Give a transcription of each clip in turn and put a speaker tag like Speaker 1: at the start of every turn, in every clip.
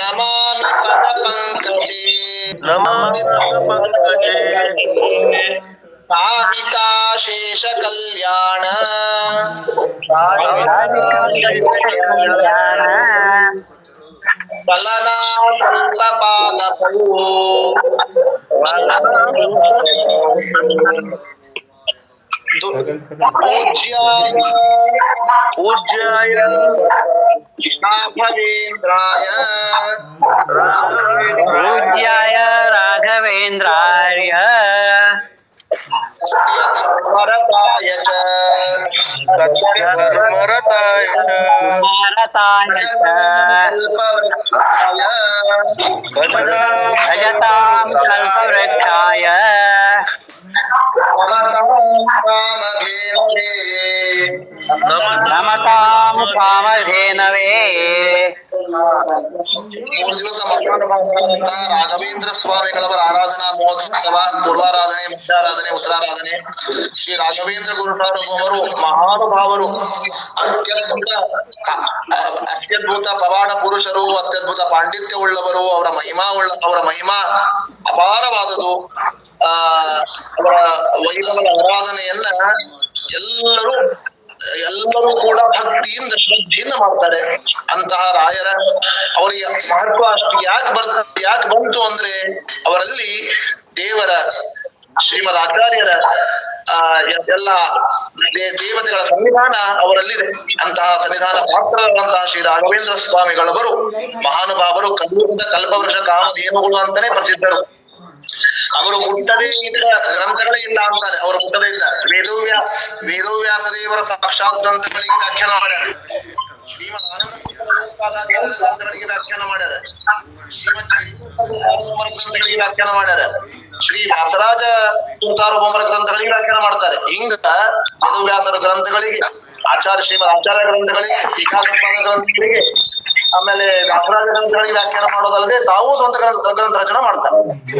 Speaker 1: ನಮಾಮಿ ಪದಪಂಕಜೇ
Speaker 2: ನಮಾಮಿ ಪದಪಂಕಜೇ
Speaker 1: ಸಾಹಿತಾ ಶೇಷ ಕಲ್ಯಾಣ ಫಲನಾ ಸ್ವಲ್ಪ ಪಾದಪವು
Speaker 2: ಪೂಜ್ಯಾಯ
Speaker 1: ರಾಘವೇಂದ್ರಾಯ
Speaker 3: ಪೂಜ್ಯಾಯ ರಾಘವೇಂದ್ರಾಯ
Speaker 1: ಸತ್ಯಧರ್ಮರತಾಯ ಚ
Speaker 2: ಸತ್ಯಧರ್ಮರತಾಯ
Speaker 3: ಭಾರತಾಯ
Speaker 1: ಕಲ್ಪವೃಕ್ಷಾಯ
Speaker 3: ಭಜತಾಂ ಕಲ್ಪವೃಕ್ಷಾಯ
Speaker 1: ಕಾಮಧೇನವೇ
Speaker 3: ನಮತಾಂ ಕಾಮಧೇನವೇ.
Speaker 1: 3 ದಿವಸ ಮಹಾನುಭಾವರಾದಂತ ರಾಘವೇಂದ್ರ ಸ್ವಾಮಿಗಳವರ ಆರಾಧನಾ ಮಹೋತ್ಸವ, ಪೂರ್ವಾರಾಧನೆ, ಮಧ್ಯಾರಾಧನೆ, ಉತ್ತರಾರಾಧನೆ. ಶ್ರೀ ರಾಘವೇಂದ್ರ ಗುರುಸಾರ್ವಭೌಮರು ಮಹಾನುಭಾವರು, ಅತ್ಯದ್ಭುತ ಪವಾಡ ಪುರುಷರು, ಅತ್ಯದ್ಭುತ ಪಾಂಡಿತ್ಯ ಉಳ್ಳವರು. ಅವರ ಮಹಿಮಾ ಅಪಾರವಾದದು. ಅವರ ವೈಭವದ ಆರಾಧನೆಯನ್ನ ಎಲ್ಲರೂ ಕೂಡ ಭಕ್ತಿಯಿಂದ ಶ್ರದ್ಧೆಯಿಂದ ಮಾಡ್ತಾರೆ. ಅಂತಹ ರಾಯರ ಅವರಿಗೆ ಮಹತ್ವ ಅಷ್ಟು ಯಾಕೆ ಬಂತು ಅಂದ್ರೆ, ಅವರಲ್ಲಿ ದೇವರ ಶ್ರೀಮದ್ ಆಚಾರ್ಯರ ಎಲ್ಲ ದೇವತೆಗಳ ಸನ್ನಿಧಾನ ಅವರಲ್ಲಿದೆ. ಅಂತಹ ಸನ್ನಿಧಾನ ಪಾತ್ರರಾದಂತಹ ಶ್ರೀ ರಾಘವೇಂದ್ರ ಸ್ವಾಮಿಗಳವರು ಮಹಾನುಭಾವರು, ಕಲ್ಪವೃಕ್ಷ ಕಾಮಧೇನುಗಳು ಅಂತಾನೆ ಪ್ರಸಿದ್ಧರು. ಅವರು ಮುಟ್ಟದೇ ಇದ್ದ ಗ್ರಂಥಗಳೇ ಇಲ್ಲ ಅಂತಾರೆ. ಅವರು ಮುಟ್ಟದೇ ಇದ್ದ ವೇದವ್ಯಾಸ ದೇವರ ಸಾಕ್ಷಾತ್ ಗ್ರಂಥಗಳಿಗೆ ವ್ಯಾಖ್ಯಾನ ಮಾಡ್ಯಾರ. ಶ್ರೀಮದ್ ಗ್ರಂಥಗಳಿಗೆ ವ್ಯಾಖ್ಯಾನ ಮಾಡ್ಯಾರ. ಗ್ರಂಥಗಳಿಗೆ ವ್ಯಾಖ್ಯಾನ ಮಾಡ್ಯಾರ. ಶ್ರೀ ವ್ಯಾಸರಾಜ ಸಾರ್ವಭೌಮರ ಗ್ರಂಥಗಳಿಗೆ ವ್ಯಾಖ್ಯಾನ ಮಾಡ್ತಾರೆ. ಹಿಂಗ ವೇದವ್ಯಾಸರ ಗ್ರಂಥಗಳಿಗೆ, ಶ್ರೀಮದ್ ಆಚಾರ್ಯ ಗ್ರಂಥಗಳಿಗೆ, ಟೀಕಾಕೃತ್ಪಾದ ಗ್ರಂಥಗಳಿಗೆ, ಆಮೇಲೆ ವ್ಯಾಸರಾಜ ಗ್ರಂಥಗಳಿಗೆ ವ್ಯಾಖ್ಯಾನ ಮಾಡೋದಲ್ಲದೆ ತಾವು ಸ್ವಂತ ಗ್ರಂಥ ರಚನೆ ಮಾಡ್ತಾರೆ.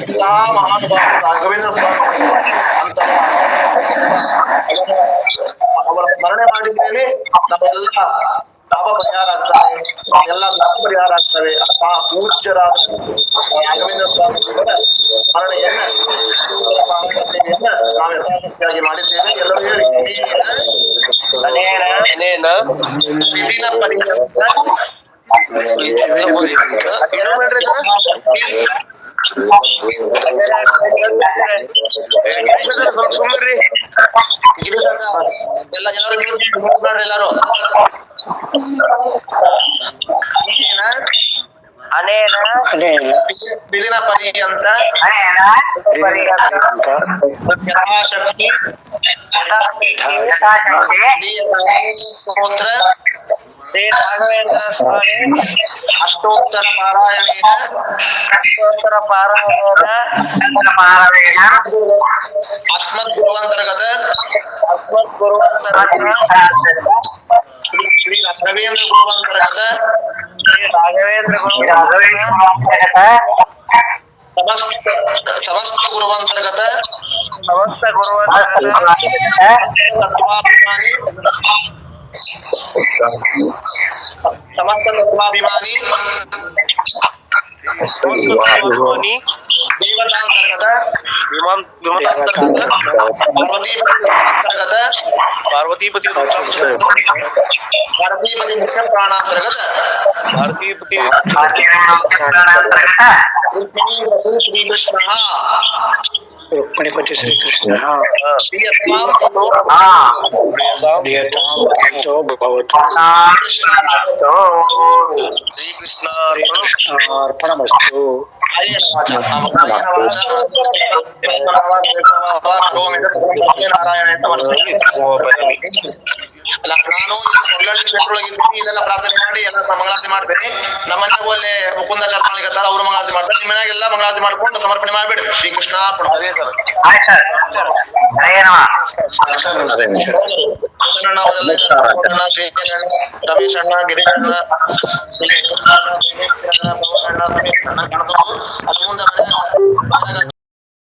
Speaker 1: ಇಂತಹ ಮಹಾನುಭಾವ ರಾಘವೇಂದ್ರ ಸ್ವಾಮಿ ಅಂತ ಅವರ ಸ್ಮರಣೆ ಮಾಡಿದ್ದೇನೆ ನಮ್ಮೆಲ್ಲ ಪಾಪ ಪರಿಹಾರ ಆಗ್ತಾರೆ, ಎಲ್ಲ ದುಃಖ ಪರಿಹಾರ ಆಗ್ತವೆ. ಆ ಪೂಜ್ಯರಾದ ರಾಘವೇಂದ್ರ ಸ್ವಾಮಿ ಸ್ಮರಣೆಯನ್ನ ನಾವು ಯಥಾಶಕ್ತಿಯಾಗಿ ಮಾಡಿದ್ದೇವೆ. ಎಲ್ಲರೂ ಹೇಳಿ ವಿಧಿನ ಪರಿಹಾರ ಎಲ್ಲರೂ ಬಿದಿನ ಪರ್ಯಂತ ಯಥಾಶಕ್ತಿ ಸ್ತೋತ್ರ ಶ್ರೀ ರಾಘವೇಂದ್ರ ಸ್ವಾಮಿ ಅಷ್ಟೋತ್ತರ ಪಾರಾಯಣೇನ ಅಸ್ಮತ್ ಗುರುವಂತರ್ಗತ ಶ್ರೀ ರಾಘವೇಂದ್ರ ಗುರುವಂತರ್ಗತ ಸಮಸ್ತ ಗುರುವಂತರ್ಗತ ತತ್ವಾಭಿಮಾನಿ ಸಮಸ್ತ ತತ್ವಾಭಿಮಾನಿ ದೇವತಾಂತರ್ಗತ ಪಾರ್ವತೀಪತಿ ಮುಖ್ಯ ಪ್ರಾಣಾಂತರ್ಗತ
Speaker 2: ಭಾರತೀಪತಿ
Speaker 1: ಶ್ರೀಕೃಷ್ಣ
Speaker 4: रुक्मिणीपति श्री कृष्ण श्रीकृष्णार्पणमस्तु
Speaker 1: ನಾನು ಒಳ್ಳೊಳ್ಳೆ ಕ್ಷೇತ್ರೊಳಗಿದ್ದೀನಿ. ಇಲ್ಲೆಲ್ಲ ಪ್ರಾರ್ಥನೆ ಮಾಡಿ ಎಲ್ಲ ಮಂಗಳಾರತಿ ಮಾಡ್ಬೇಡಿ. ನಮ್ಮ ಮನೆಯಾಗ ಒಳ್ಳೆ ಮುಕುಂದ ಚರ್ಪಣಿಗತ್ತಾರ, ಅವ್ರು ಮಂಗಳಾರತಿ ಮಾಡ್ತಾರೆ. ನಿಮ್ಮ ಮನೆಯಾಗ ಎಲ್ಲ ಮಂಗಳಾರತಿ ಮಾಡ್ಕೊಂಡು ಸಮರ್ಪಣೆ ಮಾಡ್ಬೇಡಿ. ಶ್ರೀಕೃಷ್ಣ ರಮೇಶ್ ಅಣ್ಣ, ಗಿರೀಶ್ ಅಣ್ಣ, ಅಲ್ಲಿ ಮುಂದೆ